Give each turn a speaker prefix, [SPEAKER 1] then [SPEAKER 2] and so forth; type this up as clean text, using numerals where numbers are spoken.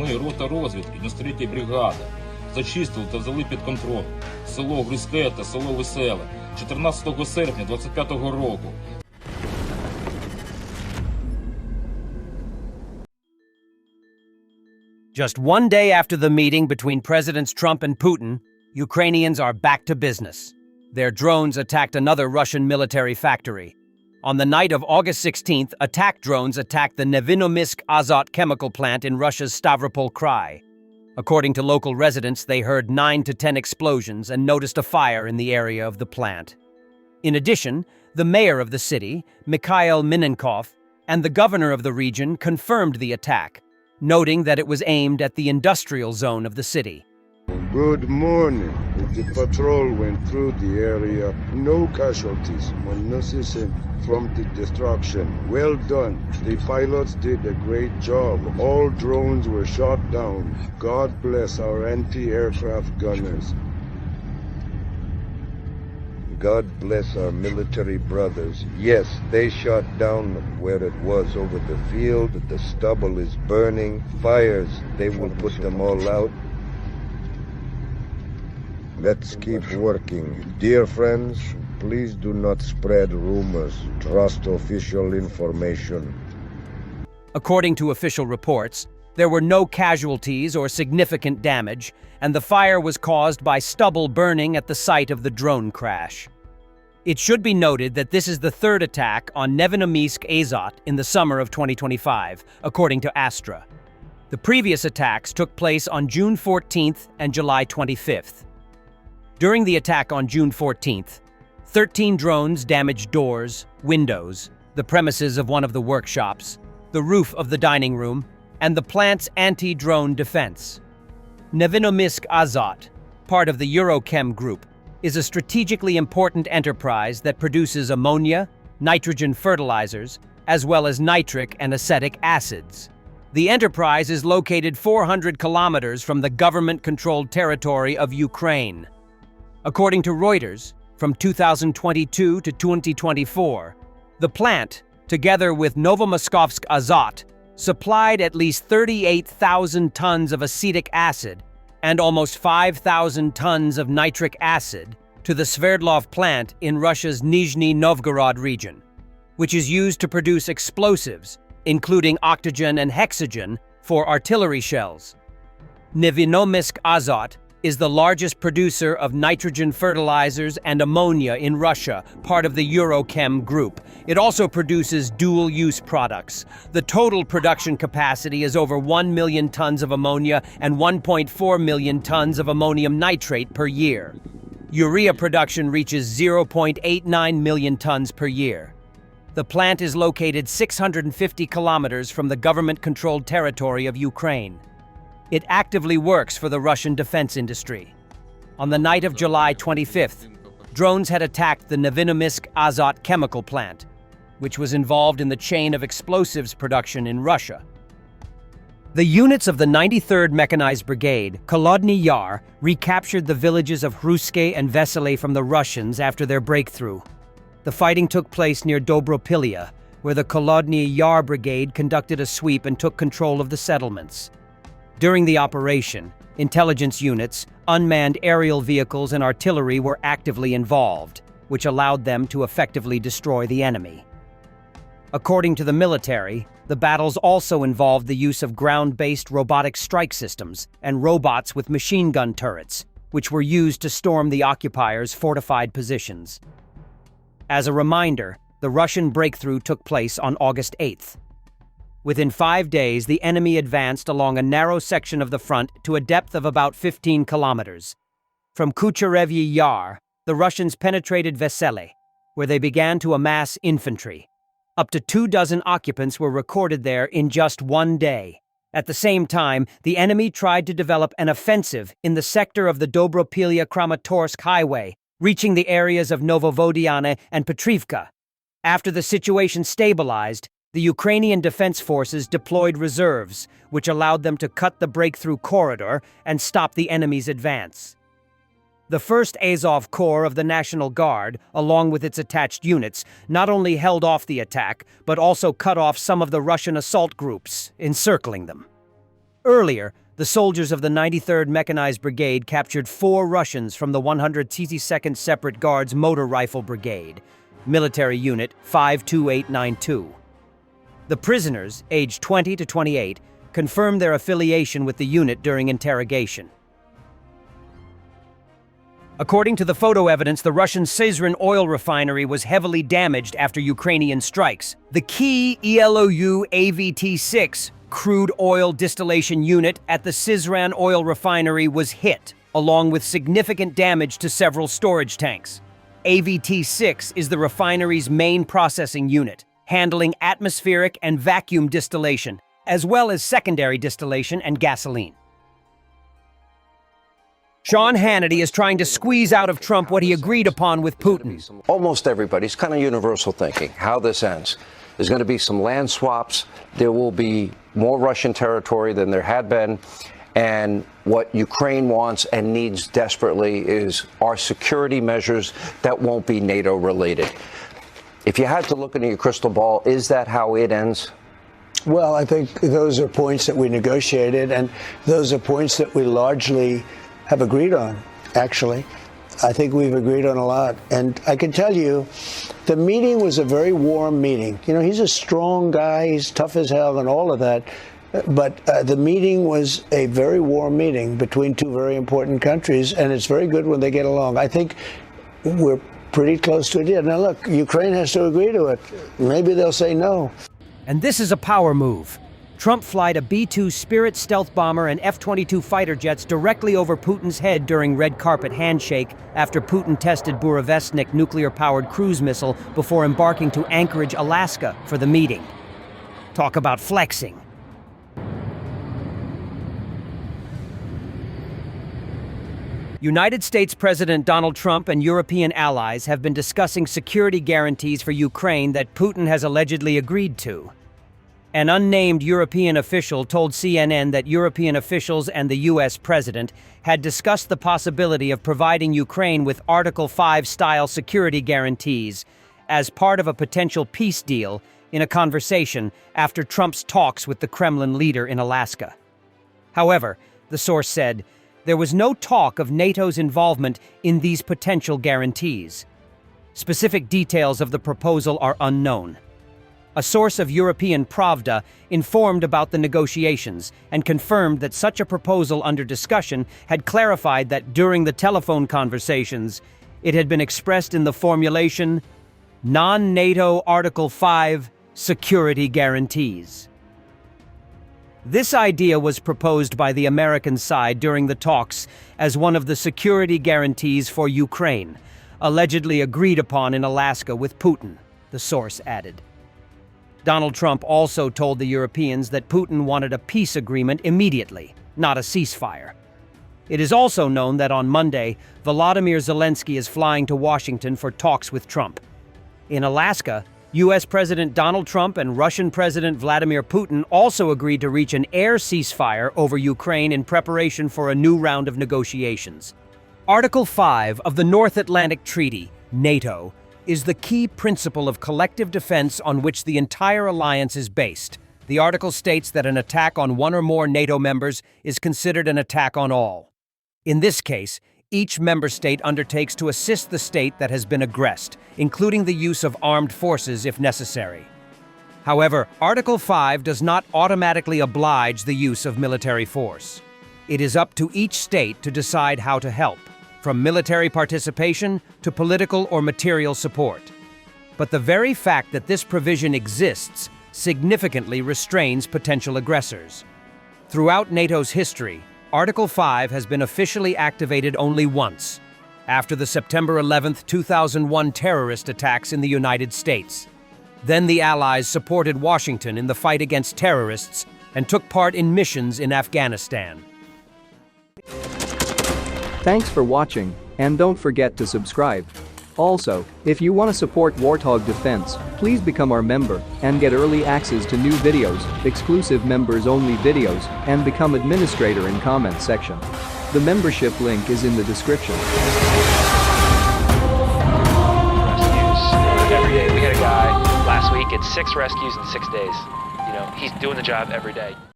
[SPEAKER 1] ми, рота розвідки, 93-ї бригади, зачистили та взяли під контроль село Гризьке та село Веселе 14 серпня 25 року.
[SPEAKER 2] Just one day after the meeting between Presidents Trump and Putin, Ukrainians are back to business. Their drones attacked another Russian military factory. On the night of August 16th, attack drones attacked the Nevinomysk Azot chemical plant in Russia's Stavropol Krai. According to local residents, they heard 9 to 10 explosions and noticed a fire in the area of the plant. In addition, the mayor of the city, Mikhail Minenkov, and the governor of the region confirmed the attack, noting that it was aimed at the industrial zone of the city.
[SPEAKER 3] Good morning. The patrol went through the area. No casualties. Innocent from the destruction. Well done. The pilots did a great job. All drones were shot down. God bless our anti-aircraft gunners. God bless our military brothers. Yes, they shot down where it was over the field. The stubble is burning. Fires, they will put them all out. Let's keep working. Dear friends, please do not spread rumors. Trust official information.
[SPEAKER 2] According to official reports, there were no casualties or significant damage, and the fire was caused by stubble burning at the site of the drone crash. It should be noted that this is the third attack on Nevinomysk Azot in the summer of 2025, according to Astra. The previous attacks took place on June 14th and July 25th. During the attack on June 14th, 13 drones damaged doors, windows, the premises of one of the workshops, the roof of the dining room, and the plant's anti-drone defense. Nevinomysk Azot, part of the Eurochem Group, is a strategically important enterprise that produces ammonia, nitrogen fertilizers, as well as nitric and acetic acids. The enterprise is located 400 kilometers from the government-controlled territory of Ukraine. According to Reuters, from 2022 to 2024, the plant, together with Novomoskovsk Azot, supplied at least 38,000 tons of acetic acid and almost 5,000 tons of nitric acid to the Sverdlov plant in Russia's Nizhny Novgorod region, which is used to produce explosives, including octogen and hexogen, for artillery shells. Nevinomysk Azot is the largest producer of nitrogen fertilizers and ammonia in Russia, part of the Eurochem Group. It also produces dual-use products. The total production capacity is over 1 million tons of ammonia and 1.4 million tons of ammonium nitrate per year. Urea production reaches 0.89 million tons per year. The plant is located 650 kilometers from the government-controlled territory of Ukraine. It actively works for the Russian defense industry. On the night of July 25th, drones had attacked the Nevinomysk Azot chemical plant, which was involved in the chain of explosives production in Russia. The units of the 93rd Mechanized Brigade, Kholodny Yar, recaptured the villages of Hruske and Vesele from the Russians after their breakthrough. The fighting took place near Dobropilya, where the Kholodny Yar Brigade conducted a sweep and took control of the settlements. During the operation, intelligence units, unmanned aerial vehicles, and artillery were actively involved, which allowed them to effectively destroy the enemy. According to the military, the battles also involved the use of ground-based robotic strike systems and robots with machine gun turrets, which were used to storm the occupiers' fortified positions. As a reminder, the Russian breakthrough took place on August 8th. Within 5 days, the enemy advanced along a narrow section of the front to a depth of about 15 kilometers. From Kucherevyi Yar, the Russians penetrated Vesele, where they began to amass infantry. Up to 24 occupants were recorded there in just 1 day. At the same time, the enemy tried to develop an offensive in the sector of the Dobropilya-Kramatorsk highway, reaching the areas of Novovodiane and Petrivka. After the situation stabilized, the Ukrainian Defense Forces deployed reserves, which allowed them to cut the breakthrough corridor and stop the enemy's advance. The 1st Azov Corps of the National Guard, along with its attached units, not only held off the attack, but also cut off some of the Russian assault groups, encircling them. Earlier, the soldiers of the 93rd Mechanized Brigade captured 4 Russians from the 162nd Separate Guards Motor Rifle Brigade, military unit 52892. The prisoners, aged 20 to 28, confirmed their affiliation with the unit during interrogation. According to the photo evidence, the Russian Syzran oil refinery was heavily damaged after Ukrainian strikes. The key ELOU AVT-6 crude oil distillation unit at the Syzran oil refinery was hit, along with significant damage to several storage tanks. AVT-6 is the refinery's main processing unit, handling atmospheric and vacuum distillation, as well as secondary distillation and gasoline. Sean Hannity is trying to squeeze out of Trump what he agreed upon with Putin.
[SPEAKER 4] Almost everybody's kind of universal thinking, how this ends. There's going to be some land swaps. There will be more Russian territory than there had been. And what Ukraine wants and needs desperately is our security measures that won't be NATO related. If you had to look into your crystal ball, is that how it ends?
[SPEAKER 5] Well, I think those are points that we negotiated, and those are points that we largely have agreed on, actually. I think we've agreed on a lot. And I can tell you, the meeting was a very warm meeting. You know, he's a strong guy, he's tough as hell and all of that. But the meeting was a very warm meeting between two very important countries, and it's very good when they get along. I think we're pretty close to a deal. Now, look, Ukraine has to agree to it. Maybe they'll say no.
[SPEAKER 2] And this is a power move. Trump flied a B-2 Spirit stealth bomber and F-22 fighter jets directly over Putin's head during red carpet handshake after Putin tested Burevestnik nuclear-powered cruise missile before embarking to Anchorage, Alaska for the meeting. Talk about flexing. United States President Donald Trump and European allies have been discussing security guarantees for Ukraine that Putin has allegedly agreed to. An unnamed European official told CNN that European officials and the U.S. president had discussed the possibility of providing Ukraine with Article 5-style security guarantees as part of a potential peace deal in a conversation after Trump's talks with the Kremlin leader in Alaska. However, the source said, there was no talk of NATO's involvement in these potential guarantees. Specific details of the proposal are unknown. A source of European Pravda informed about the negotiations and confirmed that such a proposal under discussion had clarified that during the telephone conversations, it had been expressed in the formulation, non-NATO Article 5 security guarantees. This idea was proposed by the American side during the talks as one of the security guarantees for Ukraine, allegedly agreed upon in Alaska with Putin, the source added. Donald Trump also told the Europeans that Putin wanted a peace agreement immediately, not a ceasefire. It is also known that on Monday, Volodymyr Zelensky is flying to Washington for talks with Trump. In Alaska, U.S. President Donald Trump and Russian President Vladimir Putin also agreed to reach an air ceasefire over Ukraine in preparation for a new round of negotiations. Article 5 of the North Atlantic Treaty, NATO, is the key principle of collective defense on which the entire alliance is based. The article states that an attack on one or more NATO members is considered an attack on all. In this case, each member state undertakes to assist the state that has been aggressed, including the use of armed forces if necessary. However, Article 5 does not automatically oblige the use of military force. It is up to each state to decide how to help, from military participation to political or material support. But the very fact that this provision exists significantly restrains potential aggressors. Throughout NATO's history, Article 5 has been officially activated only once, after the September 11, 2001 terrorist attacks in the United States. Then the Allies supported Washington in the fight against terrorists and took part in missions in Afghanistan.
[SPEAKER 6] Thanks for watching, and don't forget to subscribe. Also, if you want to support Warthog Defense, please become our member and get early access to new videos, exclusive members-only videos, and become administrator in comments section. The membership link is in the description.
[SPEAKER 7] Rescues every day. We had a guy last week, it's 6 rescues in 6 days. You know, he's doing the job every day.